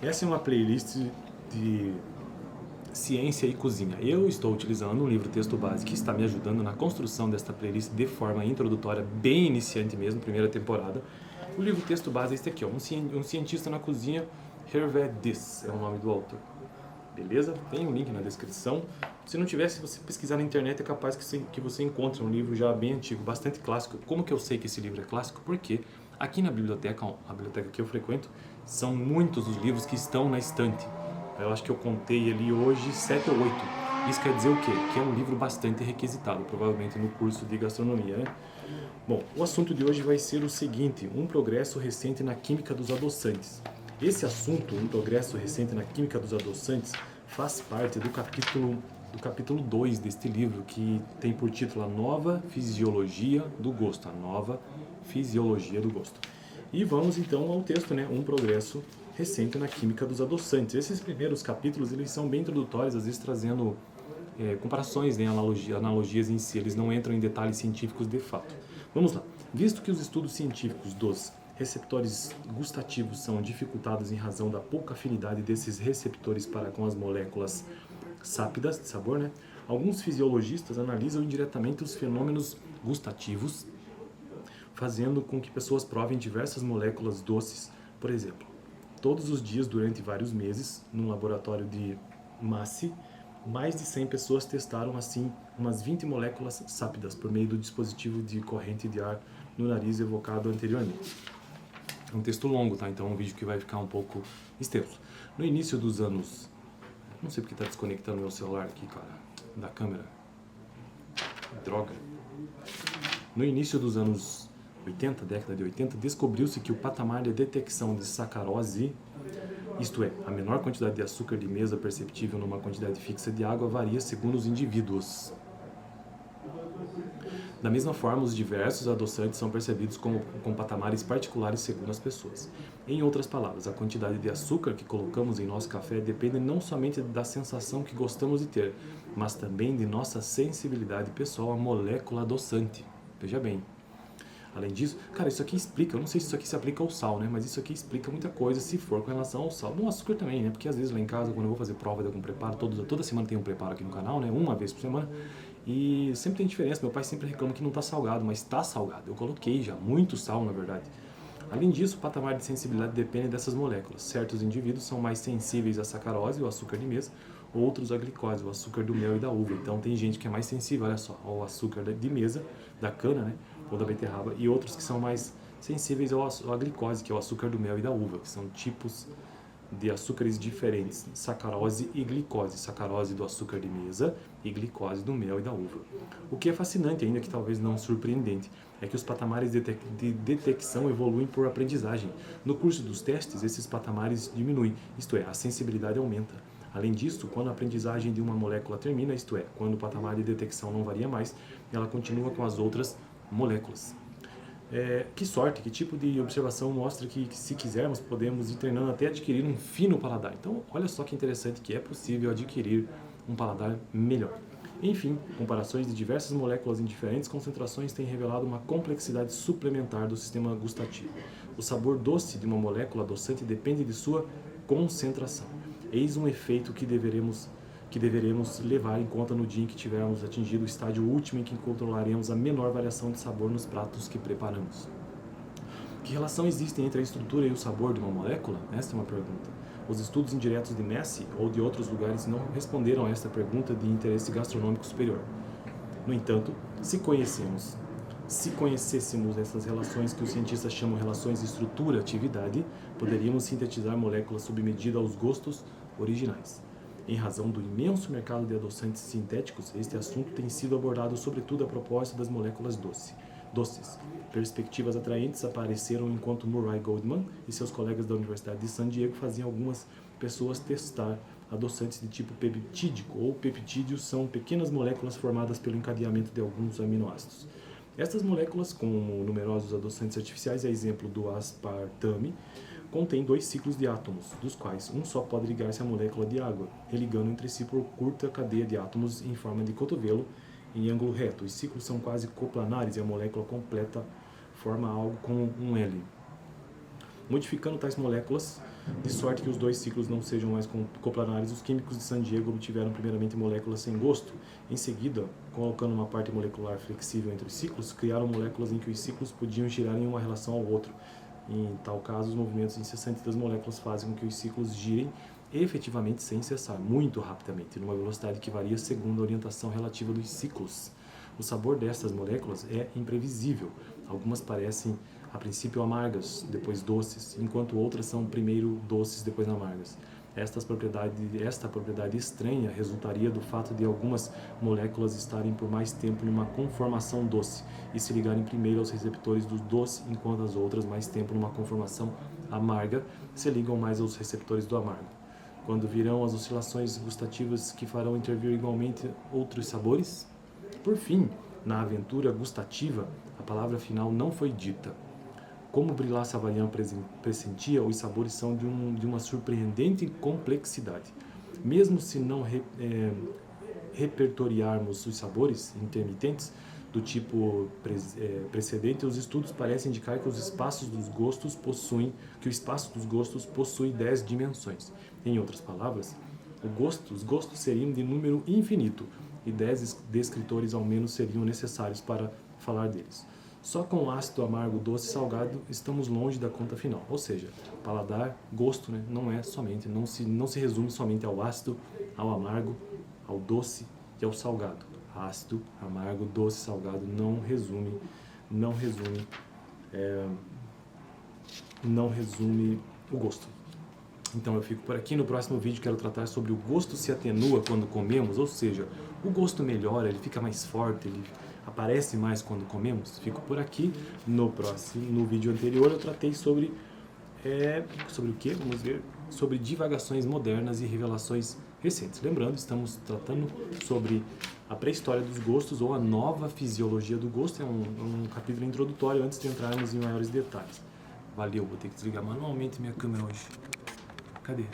Essa é uma playlist de ciência e cozinha. Eu estou utilizando um livro texto base que está me ajudando na construção desta playlist de forma introdutória, bem iniciante mesmo, primeira temporada. O livro texto base é este aqui, ó, um cientista na cozinha, Hervé Diss, é o nome do autor. Beleza? Tem um link na descrição. Se não tiver, se você pesquisar na internet, é capaz que você encontre um livro já bem antigo, bastante clássico. Como que eu sei que esse livro é clássico? Porque aqui na biblioteca, a biblioteca que eu frequento, são muitos os livros que estão na estante. Eu acho que eu contei ali hoje 7 ou 8. Isso quer dizer o quê? Que é um livro bastante requisitado, provavelmente no curso de gastronomia, né? Bom, o assunto de hoje vai ser o seguinte: um progresso recente na química dos adoçantes. Esse assunto, um progresso recente na química dos adoçantes, faz parte do capítulo 2 deste livro, que tem por título A Nova Fisiologia do Gosto. A Nova Fisiologia do Gosto. E vamos então ao texto, né? Um progresso recente na química dos adoçantes. Esses primeiros capítulos, eles são bem introdutórios, às vezes trazendo comparações, né? Analogias em si, eles não entram em detalhes científicos de fato. Vamos lá. Visto que os estudos científicos dos receptores gustativos são dificultados em razão da pouca afinidade desses receptores para com as moléculas sápidas de sabor, né? Alguns fisiologistas analisam indiretamente os fenômenos gustativos, fazendo com que pessoas provem diversas moléculas doces. Por exemplo, todos os dias durante vários meses, num laboratório de Massey, mais de 100 pessoas testaram assim umas 20 moléculas sápidas por meio do dispositivo de corrente de ar no nariz evocado anteriormente. É um texto longo, tá? Então é um vídeo que vai ficar um pouco extenso. No início dos anos... Não sei porque tá desconectando meu celular aqui, cara, da câmera. Droga. No início dos anos 80, década de 80, descobriu-se que o patamar de detecção de sacarose, isto é, a menor quantidade de açúcar de mesa perceptível numa quantidade fixa de água, varia segundo os indivíduos. Da mesma forma, os diversos adoçantes são percebidos com patamares particulares segundo as pessoas. Em outras palavras, a quantidade de açúcar que colocamos em nosso café depende não somente da sensação que gostamos de ter, mas também de nossa sensibilidade pessoal à molécula adoçante. Veja bem. Além disso, cara, isso aqui explica, eu não sei se isso aqui se aplica ao sal, né? Mas isso aqui explica muita coisa se for com relação ao sal. No açúcar também, né? Porque às vezes lá em casa, quando eu vou fazer prova de algum preparo, toda semana tem um preparo aqui no canal, né? Uma vez por semana. E sempre tem diferença, meu pai sempre reclama que não está salgado, mas está salgado. Eu coloquei já, muito sal na verdade. Além disso, o patamar de sensibilidade depende dessas moléculas. Certos indivíduos são mais sensíveis à sacarose, o açúcar de mesa, outros à glicose, o açúcar do mel e da uva. Então tem gente que é mais sensível, olha só, ao açúcar de mesa, da cana, né? Ou da beterraba, e outros que são mais sensíveis à glicose, que é o açúcar do mel e da uva, que são tipos de açúcares diferentes, sacarose e glicose, sacarose do açúcar de mesa e glicose do mel e da uva. O que é fascinante, ainda que talvez não surpreendente, é que os patamares de detecção evoluem por aprendizagem. No curso dos testes, esses patamares diminuem, isto é, a sensibilidade aumenta. Além disso, quando a aprendizagem de uma molécula termina, isto é, quando o patamar de detecção não varia mais, ela continua com as outras moléculas. Que sorte, que tipo de observação mostra que se quisermos podemos ir treinando até adquirir um fino paladar. Então, olha só que interessante que é possível adquirir um paladar melhor. Enfim, comparações de diversas moléculas em diferentes concentrações têm revelado uma complexidade suplementar do sistema gustativo. O sabor doce de uma molécula adoçante depende de sua concentração. Eis um efeito que deveremos levar em conta no dia em que tivermos atingido o estágio último em que controlaremos a menor variação de sabor nos pratos que preparamos. Que relação existe entre a estrutura e o sabor de uma molécula? Esta é uma pergunta. Os estudos indiretos de Massey ou de outros lugares não responderam a esta pergunta de interesse gastronômico superior. No entanto, se conhecêssemos essas relações que os cientistas chamam relações de estrutura-atividade, poderíamos sintetizar moléculas sob medida aos gostos originais. Em razão do imenso mercado de adoçantes sintéticos, este assunto tem sido abordado sobretudo a propósito das moléculas doces. Perspectivas atraentes apareceram enquanto Murray Goldman e seus colegas da Universidade de San Diego faziam algumas pessoas testar adoçantes de tipo peptídico ou peptídeos, são pequenas moléculas formadas pelo encadeamento de alguns aminoácidos. Estas moléculas, como numerosos adoçantes artificiais, a exemplo do aspartame, contém 2 ciclos de átomos, dos quais um só pode ligar-se à molécula de água, religando entre si por curta cadeia de átomos em forma de cotovelo em ângulo reto. Os ciclos são quase coplanares e a molécula completa forma algo como um L. Modificando tais moléculas, de sorte que os dois ciclos não sejam mais coplanares, os químicos de San Diego obtiveram primeiramente moléculas sem gosto. Em seguida, colocando uma parte molecular flexível entre os ciclos, criaram moléculas em que os ciclos podiam girar em uma relação ao outro. Em tal caso, os movimentos incessantes das moléculas fazem com que os ciclos girem efetivamente sem cessar, muito rapidamente, numa velocidade que varia segundo a orientação relativa dos ciclos. O sabor destas moléculas é imprevisível. Algumas parecem, a princípio, amargas, depois doces, enquanto outras são primeiro doces, depois amargas. Esta propriedade estranha resultaria do fato de algumas moléculas estarem por mais tempo numa conformação doce e se ligarem primeiro aos receptores do doce, enquanto as outras, mais tempo numa conformação amarga, se ligam mais aos receptores do amargo. Quando virão as oscilações gustativas que farão intervir igualmente outros sabores? Por fim, na aventura gustativa, a palavra final não foi dita. Como Brillat Savarin pressentia, os sabores são de uma surpreendente complexidade. Mesmo se não repertoriarmos os sabores intermitentes do tipo precedente, os estudos parecem indicar que o espaço dos gostos possui 10 dimensões. Em outras palavras, os gostos seriam de número infinito e 10 descritores ao menos seriam necessários para falar deles. Só com ácido, amargo, doce e salgado estamos longe da conta final. Ou seja, paladar, gosto, né, não se resume somente ao ácido, ao amargo, ao doce e ao salgado. Ácido, amargo, doce, salgado não resume o gosto. Então eu fico por aqui. No próximo vídeo quero tratar sobre o gosto se atenua quando comemos, ou seja, o gosto melhora, ele fica mais forte, ele aparece mais quando comemos. Fico por aqui. No vídeo anterior eu tratei sobre o que? Vamos ver. Sobre divagações modernas e revelações recentes. Lembrando, estamos tratando sobre a pré-história dos gostos ou a nova fisiologia do gosto. É um capítulo introdutório antes de entrarmos em maiores detalhes. Valeu, vou ter que desligar manualmente minha câmera hoje. Cadê?